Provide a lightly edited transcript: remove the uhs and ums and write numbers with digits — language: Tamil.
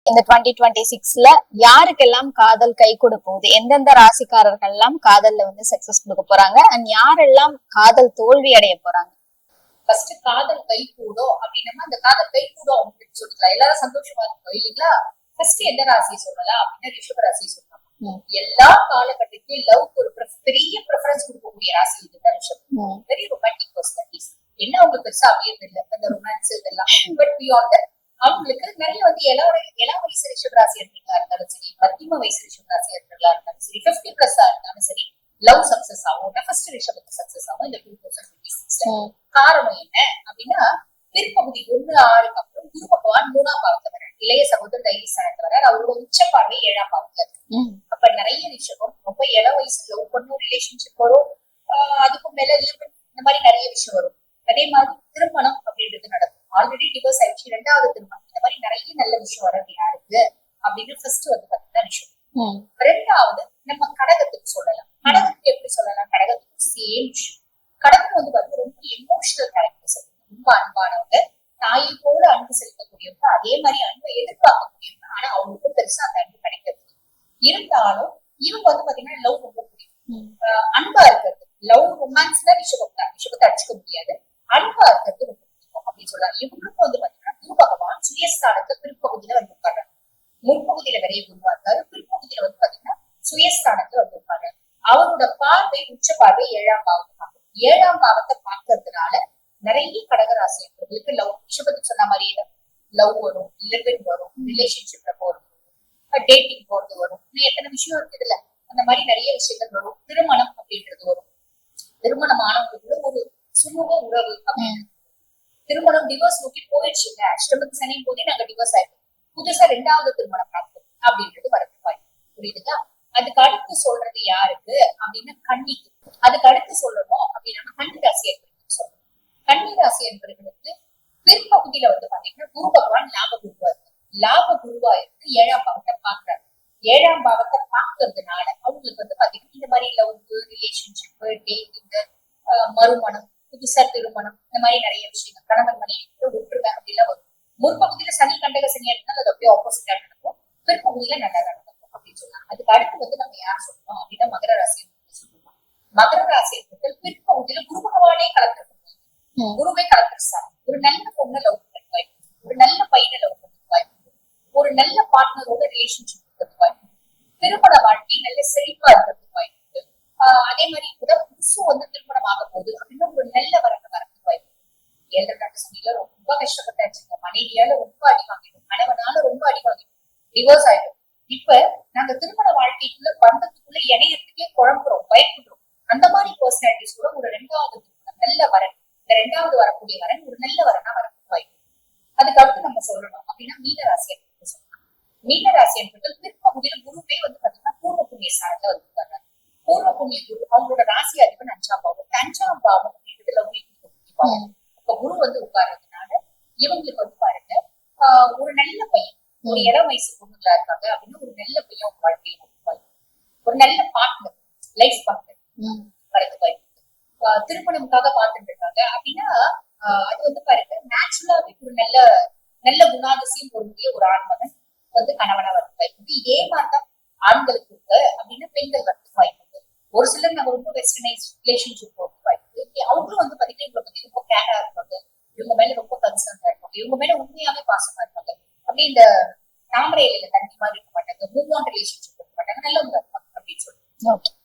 இந்த 2026ல யாருக்கெல்லாம் காதல் கை கொடுப்போகுது, எந்தெந்த ராசிக்காரர்கள் எல்லாம் காதல்ல வந்து சக்சஸ் கொடுக்க போறாங்க, அண்ட் யாரெல்லாம் காதல் தோல்வி அடைய போறாங்க? ஃபர்ஸ்ட் காதல் கை கூடும் அப்படின்னா அந்த காதல் கை கூடும் அப்படின்னு சொல்லிக்கலாம். எல்லாரும் சந்தோஷமா இருக்கும் இல்லைங்களா? ஃபர்ஸ்ட் எந்த ராசியை சொல்லலாம் அப்படின்னா ரிஷப ராசியை சொல்லலாம். எல்லா காலகட்டத்திலும் லவ்க்கு ஒரு பெரிய ப்ரிஃபரன்ஸ் கொடுக்கக்கூடிய ராசி இதுதான் ரிஷபம். Very romantic personalities. என்ன அவங்களுக்கு பெருசா அப்படியே இல்லை அந்த ரொமான்ஸ் இதெல்லாம். பட் பியாண்ட் தட் அவங்களுக்கு நிறைய வந்து எல்லா வயசு ரிஷபராசி இருக்கிறதா இருந்தாலும் சரி, மத்தியம வயசு ரிஷபராசி இருக்கிறதா இருந்தாலும் சரி, 50+ இருந்தாலும் சரி, லவ் சக்சஸ் ஆகும். ஃபர்ஸ்ட் ரிஷபத்துக்கு சக்சஸ் ஆகும் இந்த 2026. காரணம் என்ன அப்படின்னா பிற்பகுதி 1-6க்கு அப்புறம் குரு பகவான் 3ஆம் பாவத்தை வர இளைய சகோதரர் தைரியஸ்தானத்தை வர அவரோட உச்ச பார்வை 7ஆம் பாவத்துல இருக்கு. அப்ப நிறைய ரிஷபம் ரொம்ப இள வயசு லவ் பண்ணும், ரிலேஷன்ஷிப் வரும், அதுக்கும் மேல இந்த மாதிரி நிறைய விஷயம் வரும். அதே மாதிரி திருமணம் அப்படின்றது நடக்கும். ஆல்ரெடி டிவோர்ஸ் ஆயிடுச்சு, 2வது திருமணம், இந்த மாதிரி நிறைய நல்ல விஷயம் வர்றது யாருக்கு அப்படின்னு ஃபர்ஸ்ட் வந்து பாத்தீங்கன்னா விஷயம். 2வது நம்ம கடகத்துக்கு சொல்லலாம். கடகத்துக்கு எப்படி சொல்லலாம்? கடகத்துக்கு சேம் விஷயம். கடகம் வந்து பாத்தீங்கன்னா ரொம்ப எமோஷனல் கேரக்டர்ஸ், ரொம்ப அன்பானவங்க, தாயை போல அன்பு செலுத்தக்கூடியவங்க, அதே மாதிரி அன்பை எதிர்பார்க்கக்கூடியவங்க. ஆனா அவங்களுக்கு பெருசா அந்த அன்பு கிடைக்கிறது இருந்தாலும் இவங்க வந்து பாத்தீங்கன்னா லவ் ரொம்ப பிடிக்கும், அன்பா இருக்கிறது. லவ் ரொமான்ஸ்ல ரிஷபத்தை அடிச்சுக்க முடியாது, அன்பா இருக்கிறது ரொம்ப பிடிக்கும் அப்படின்னு சொல்லலாம். இவங்களுக்கு வந்து பாத்தீங்கன்னா குரு பகவான் சுயஸ்தானத்தை பிற்பகுதியில வந்து உட்கார்றாரு. முற்பகுதியில நிறைய குருவா இருக்காரு, பிற்பகுதியில வந்து பாத்தீங்கன்னா சுயஸ்தானத்துல வந்து உட்கார்றாரு. அவரோட பார்வை உச்ச பார்வை 7ஆம் பாவத்தை பார்க்கும். 7ஆம் பாவத்தை பார்க்கறதுனால நிறைய கடகராசி என்பவர்களுக்கு லவ், ரிஷபத்துக்கு சொன்ன மாதிரியே லவ் வரும், லிவிங் வரும், ரிலேஷன்ஷிப்ல போறது, டேட்டிங் போறது வரும், இன்னும் எத்தனை விஷயம் இருக்குதுல்ல, அந்த மாதிரி நிறைய விஷயங்கள் வரும். திருமணம் அப்படின்றது வரும். திருமணம் ஆனவங்களுக்கு ஒரு சுமூக உறவு அப்படின்னு. திருமணம் டிவோர்ஸ் நோக்கி போயிடுச்சு இல்ல, அஷ்டமத்து சனியும் போதே நாங்க டிவோர்ஸ் ஆயிட்டோம், புதுசா 2வது திருமணம் பார்ப்போம் அப்படின்றது வரது. புரியுதுங்களா? அதுக்கு அடுத்து சொல்றது யாருக்கு அப்படின்னா கன்னிக்கு. அதுக்கு அடுத்து சொல்லணும் அப்படின்னா கன்னி ராசி என்பவர்களுக்கு சொல்லணும். கன்னி ராசி என்பவர்களுக்கு பிற்பகுதியில வந்து பாத்தீங்கன்னா குரு பகவான் லாப குருவா இருக்கு. லாப குருவா இருக்கு 7ஆம் பாவத்தை பாக்குறாரு. 7ஆம் பாவத்தை பாக்குறதுனால அவங்களுக்கு வந்து பாத்தீங்கன்னா இந்த மாதிரி லவ், ரிலேஷன்ஷிப், டேட்டிங், மறுமணம், புதுசா திருமணம், இந்த மாதிரி நிறைய விஷயங்கள், கணவன் மனைவி ஒற்றுமை அப்படிலாம் வரும். முற்பகுதியில சனி கண்டக சனி எடுத்தாலும் அது அப்படியே ஆப்போசிட்டா நடக்கும், பிற்பகுதியில நல்லா நடக்கும் அப்படின்னு சொல்லலாம். அதுக்கு அடுத்து வந்து நம்ம யார் சொல்லணும் அப்படின்னா மகர ராசி சொல்லலாம். மகர ராசி என்பது பிற்பகுதியில குரு பகவானே கலந்துருக்கும், குருவே கலந்துருச்சாங்க. ஒரு நல்ல பொண்ணு லவ் பண்ணுறது வாய்ப்பு, ஒரு நல்ல பையனை லவ் பண்ணுறது வாய்ப்பு, ஒரு நல்ல பார்ட்னரோட ரிலேஷன்ஷிப் இருக்கிறது வாய்ப்பு, திருமண வாழ்க்கை நல்ல செழிப்பா இருக்கிறது வாய்ப்பு. அதே மாதிரி இப்பதான் புதுசும் வந்து திருமணம் ஆக போகுது அப்படின்னா ஒரு நல்ல வரங்க வரது வாய்ப்பு. 7 சனியில ரொம்ப கஷ்டப்பட்டாச்சு, மனைவியால ரொம்ப அடி வாங்கிடும், கணவனால ரொம்ப அடி வாங்கிடும், டிவோர்ஸ் ஆயிடும். இப்ப நாங்க திருமண வாழ்க்கைக்குள்ள பந்தத்துக்குள்ள இணையத்துக்கே குழம்புறோம், பயப்படுறோம். அந்த மாதிரி பர்சனாலிட்டிஸ் கூட ஒரு 2வது நல்ல வரன், இந்த 2வது வரக்கூடிய வரன் ஒரு நல்ல வரனா வரது வாய்ப்பு. அதுக்கு அடுத்து நம்ம சொல்லணும் அப்படின்னா மீனராசி என்பது சொல்லலாம். மீனராசி என்பது பிற்பகுதியில குருவே வந்து பாத்தீங்கன்னா பூர்வ புண்ணிய ஸ்தானத்தை வந்து உட்கார்றாரு. பூர்வ புண்ணிய குரு அவங்களோட ராசி அதிபன் 5ஆம் பாவம். 5ஆம் பாவம் அப்படின்றதுல உங்களுக்கு இப்ப குரு வந்து உட்கார்றதுனால இவங்களுக்கு வந்து பாருங்க ஒரு நல்ல பையன், ஒரு 7 வயசு பொண்ணுங்களா இருக்காங்க அப்படின்னா ஒரு நல்ல பையன் உங்க வாழ்க்கையில வந்து ஒரு நல்ல பார்ட்னர், லைஃப் பார்ட்னர் வரது வாய்ப்பு. திருமணமுக்காக பார்த்துட்டு இருக்காங்க அப்படின்னா அது வந்து பாருங்க நேச்சுரலாவே ஒரு நல்ல நல்ல குணாதிசயம் பொருந்திய ஒரு ஆண்மகன் வந்து கணவனா வரது வாய்ப்பு. இதே மாதிரிதான் ஆண்களுக்கு இருக்கு அப்படின்னா பெண்கள் வரது வாய்ப்பு. ஒரு சிலர் நம்ம ரொம்ப வெஸ்டர்னைஸ் ரிலேஷன்ஷிப் போறது வாய்ப்பு. அவங்களும் வந்து பாத்தீங்கன்னா இவங்களை பத்தி ரொம்ப கேரா இருப்பாங்க, இவங்க மேல ரொம்ப கன்சர்ன்டா இருப்பாங்க, இவங்க மேல உண்மையாவே பாசமா இருப்பாங்க. அப்படி இந்த தாமரை இலையில தண்ணி மாதிரி இருக்க மாட்டாங்க, மூவ் ஆன் ரிலேஷன்ஷிப் இருக்க மாட்டாங்க, நல்லவங்க இருப்பாங்க அப்படின்னு சொல்லுவாங்க.